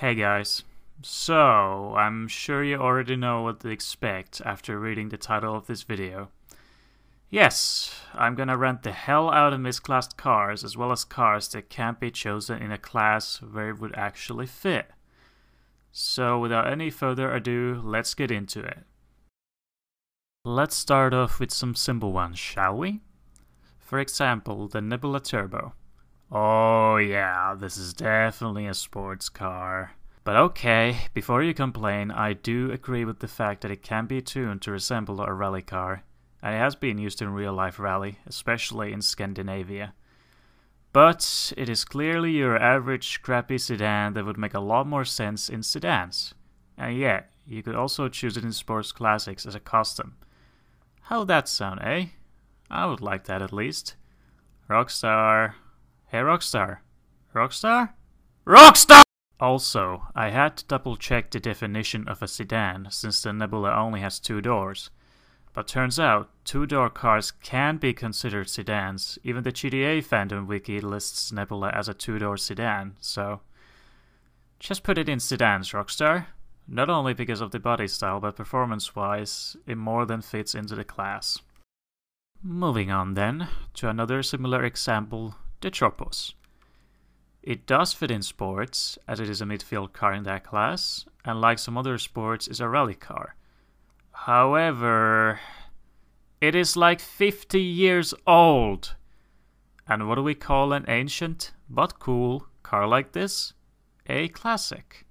Hey guys, so I'm sure you already know what to expect after reading the title of this video. Yes, I'm gonna rant the hell out of misclassed cars as well as cars that can't be chosen in a class where it would actually fit. So without any further ado, let's get into it. Let's start off with some simple ones, shall we? For example, the Nebula Turbo. Oh yeah, this is definitely a sports car. But okay, before you complain, I do agree with the fact that it can be tuned to resemble a rally car, and it has been used in real-life rally, especially in Scandinavia. But it is clearly your average crappy sedan that would make a lot more sense in sedans. And yet, you could also choose it in sports classics as a custom. How'd that sound, eh? I would like that at least. Rockstar. Hey Rockstar. Rockstar? Rockstar! Also, I had to double check the definition of a sedan since the Nebula only has 2 doors. But turns out, 2-door cars can be considered sedans. Even the GTA fandom wiki lists Nebula as a 2-door sedan, so just put it in sedans, Rockstar. Not only because of the body style, but performance-wise, it more than fits into the class. Moving on then, to another similar example, the Tropos. It does fit in sports, as it is a midfield car in that class, and like some other sports, is a rally car. However, it is like 50 years old. And what do we call an ancient, but cool, car like this? A classic.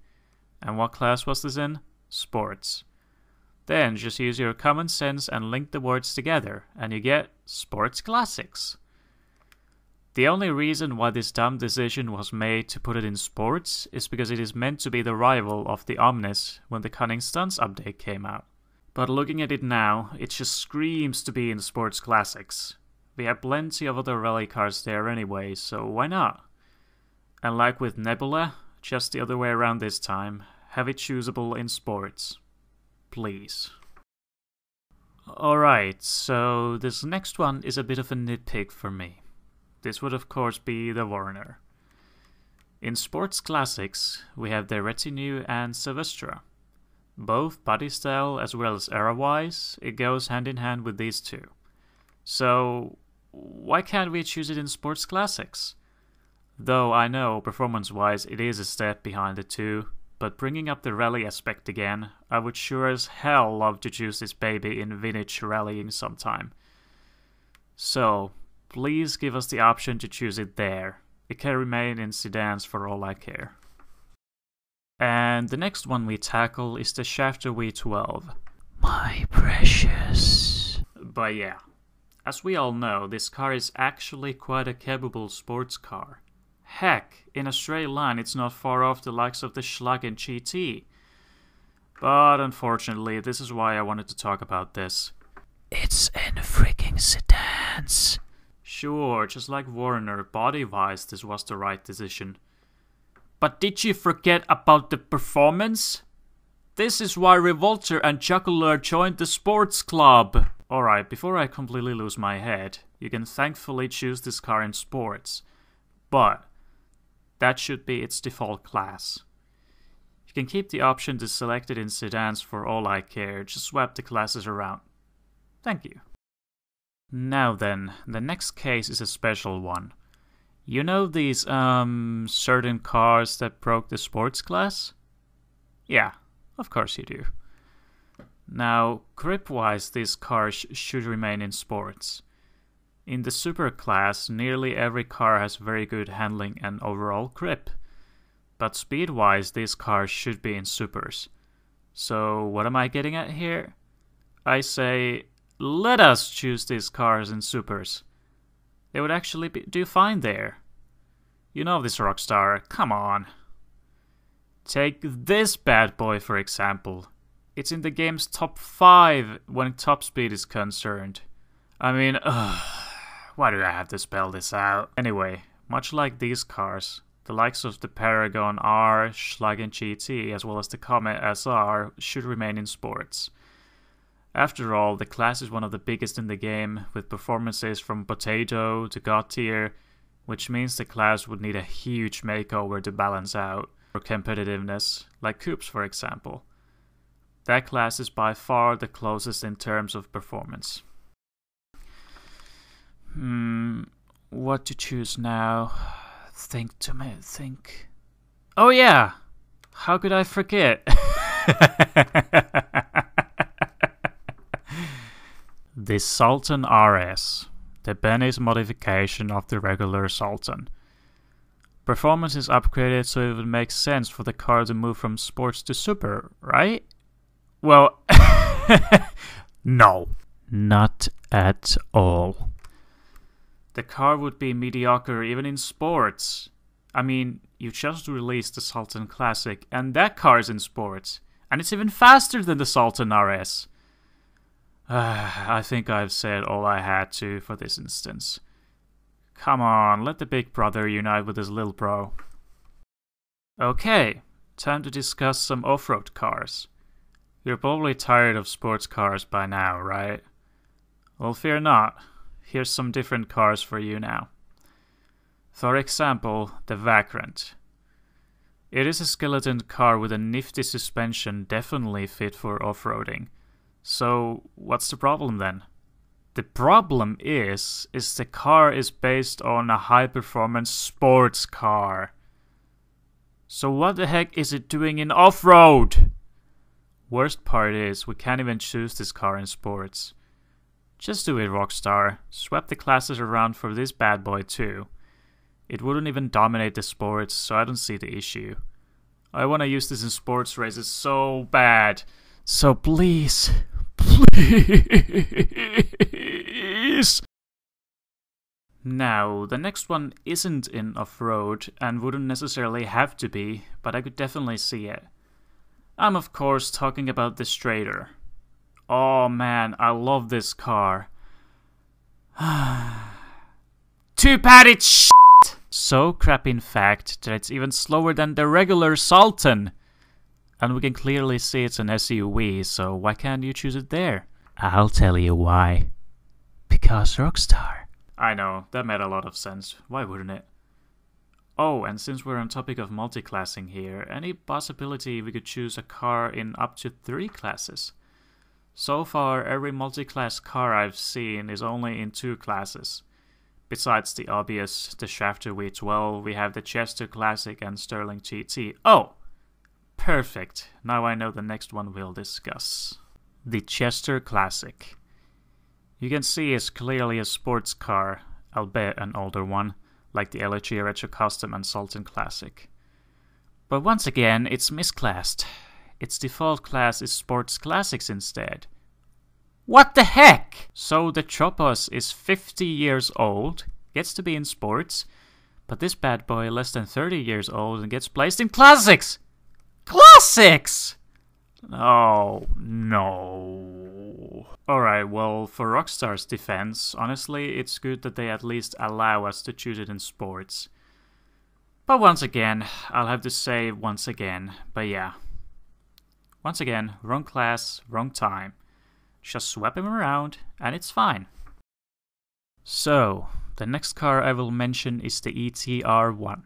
And what class was this in? Sports. Then just use your common sense and link the words together, and you get sports classics. The only reason why this dumb decision was made to put it in sports is because it is meant to be the rival of the Omnis when the Cunning Stunts update came out. But looking at it now, it just screams to be in sports classics. We have plenty of other rally cars there anyway, so why not? And like with Nebula, just the other way around this time, have it choosable in sports. Please. Alright, so this next one is a bit of a nitpick for me. This would of course be the Warner. In sports classics, we have the Retinue and Silvestra. Both body style as well as era-wise, it goes hand in hand with these two. So, why can't we choose it in sports classics? Though I know, performance-wise, it is a step behind the two, but bringing up the rally aspect again, I would sure as hell love to choose this baby in vintage rallying sometime. So, please give us the option to choose it there. It can remain in sedans for all I care. And the next one we tackle is the Shafter V12. My precious. But yeah, as we all know, this car is actually quite a capable sports car. Heck, in a straight line it's not far off the likes of the Schlagen GT. But unfortunately, this is why I wanted to talk about this. It's in freaking sedans. Sure, just like Warner, body-wise this was the right decision. But did you forget about the performance? This is why Revolter and Jugular joined the sports club. Alright, before I completely lose my head, you can thankfully choose this car in sports. But that should be its default class. You can keep the option to select it in sedans for all I care, just swap the classes around. Thank you. Now then, the next case is a special one. You know these, certain cars that broke the sports class? Yeah, of course you do. Now, grip-wise, these cars should remain in sports. In the super class, nearly every car has very good handling and overall grip. But speed-wise, these cars should be in supers. So, what am I getting at here? I say, let us choose these cars in supers. They would actually do fine there. You know this, Rockstar, come on. Take this bad boy for example. It's in the game's top 5 when top speed is concerned. I mean, why do I have to spell this out? Anyway, much like these cars, the likes of the Paragon R, Schlagen GT, as well as the Comet SR should remain in sports. After all, the class is one of the biggest in the game, with performances from Potato to God tier, which means the class would need a huge makeover to balance out. for competitiveness, like coupes for example. That class is by far the closest in terms of performance. What to choose now? Think. Oh yeah! How could I forget? The Sultan RS, the Benny's modification of the regular Sultan. Performance is upgraded so it would make sense for the car to move from sports to super, right? Well, no, not at all. The car would be mediocre even in sports. I mean, you just released the Sultan Classic, and that car is in sports, and it's even faster than the Sultan RS. I think I've said all I had to for this instance. Come on, let the big brother unite with his little bro. Okay, time to discuss some off-road cars. You're probably tired of sports cars by now, right? Well, fear not. Here's some different cars for you now. For example, the Vagrant. It is a skeleton car with a nifty suspension, definitely fit for off-roading. So, what's the problem then? The problem is the car is based on a high-performance sports car. So what the heck is it doing in off-road? Worst part is, we can't even choose this car in sports. Just do it, Rockstar. Swap the classes around for this bad boy too. It wouldn't even dominate the sports, so I don't see the issue. I want to use this in sports races so bad. So please, please. Now, the next one isn't in off-road and wouldn't necessarily have to be, but I could definitely see it. I'm of course talking about the Strader. Oh man, I love this car. Too padded shit! So crap in fact that it's even slower than the regular Sultan. And we can clearly see it's an SUV, so why can't you choose it there? I'll tell you why. Because Rockstar. I know, that made a lot of sense. Why wouldn't it? Oh, and since we're on topic of multi-classing here, any possibility we could choose a car in up to 3 classes? So far, every multi-class car I've seen is only in 2 classes. Besides the obvious, the Shafter V12, we have the Chester Classic and Sterling GT. Oh! Perfect. Now I know the next one we'll discuss. The Chester Classic. You can see it's clearly a sports car, albeit an older one, like the LG Retro Custom and Sultan Classic. But once again, it's misclassed. Its default class is Sports Classics instead. What the heck? So the Tropos is 50 years old, gets to be in sports, but this bad boy less than 30 years old and gets placed in Classics! Classics! Oh, no. Alright, well, for Rockstar's defense, honestly, it's good that they at least allow us to choose it in sports. But once again, I'll have to say once again, but yeah. Once again, wrong class, wrong time. Just swap him around, and it's fine. So, the next car I will mention is the ETR1.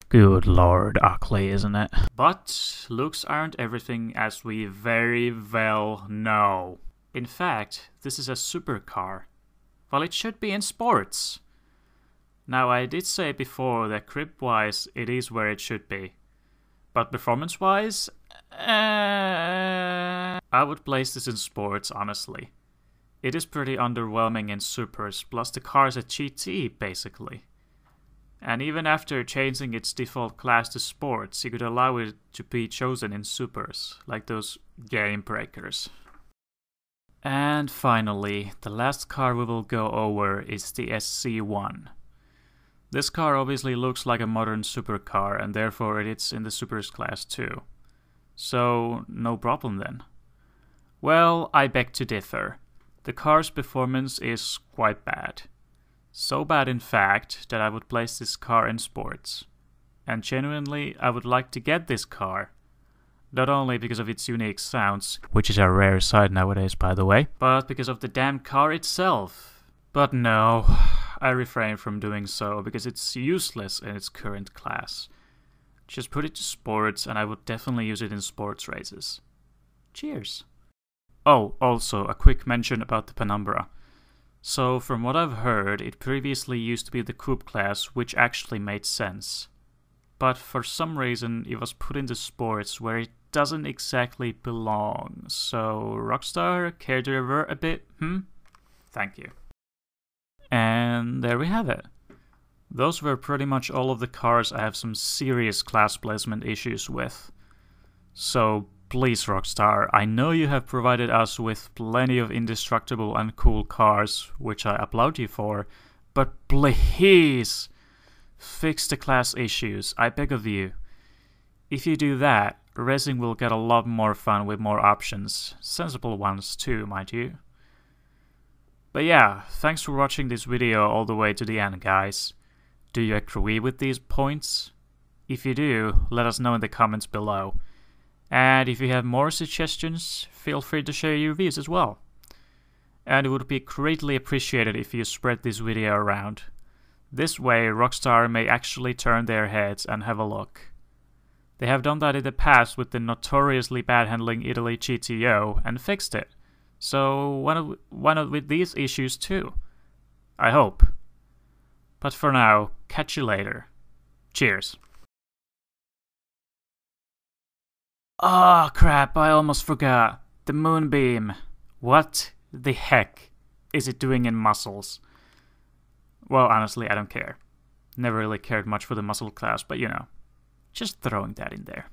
Good lord, ugly, isn't it? But looks aren't everything, as we very well know. In fact, this is a supercar. Well, it should be in sports. Now, I did say before that grip-wise, it is where it should be. But performance-wise, I would place this in sports, honestly. It is pretty underwhelming in supers, plus the car is a GT, basically. And even after changing its default class to sports, you could allow it to be chosen in supers, like those game breakers. And finally, the last car we will go over is the SC1. This car obviously looks like a modern supercar, and therefore it's in the supers class too. So, no problem then. Well, I beg to differ. The car's performance is quite bad. So bad in fact that I would place this car in sports. And genuinely, I would like to get this car. Not only because of its unique sounds, which is a rare sight nowadays by the way, but because of the damn car itself. But no, I refrain from doing so because it's useless in its current class. Just put it to sports, and I would definitely use it in sports races. Cheers. Oh, also, a quick mention about the Penumbra. So, from what I've heard, it previously used to be the coupe class, which actually made sense. But for some reason, it was put into sports where it doesn't exactly belong. So, Rockstar, care to revert a bit? Thank you. And there we have it. Those were pretty much all of the cars I have some serious class placement issues with. So, please Rockstar, I know you have provided us with plenty of indestructible and cool cars, which I applaud you for, but please fix the class issues, I beg of you. If you do that, racing will get a lot more fun with more options, sensible ones too, mind you. But yeah, thanks for watching this video all the way to the end, guys. Do you agree with these points? If you do, let us know in the comments below. And if you have more suggestions, feel free to share your views as well. And it would be greatly appreciated if you spread this video around. This way, Rockstar may actually turn their heads and have a look. They have done that in the past with the notoriously bad handling Italy GTO and fixed it. So why not with these issues too? I hope. But for now, catch you later. Cheers. Oh crap, I almost forgot. The moonbeam. What the heck is it doing in muscles? Well, honestly, I don't care. Never really cared much for the muscle class, but you know, just throwing that in there.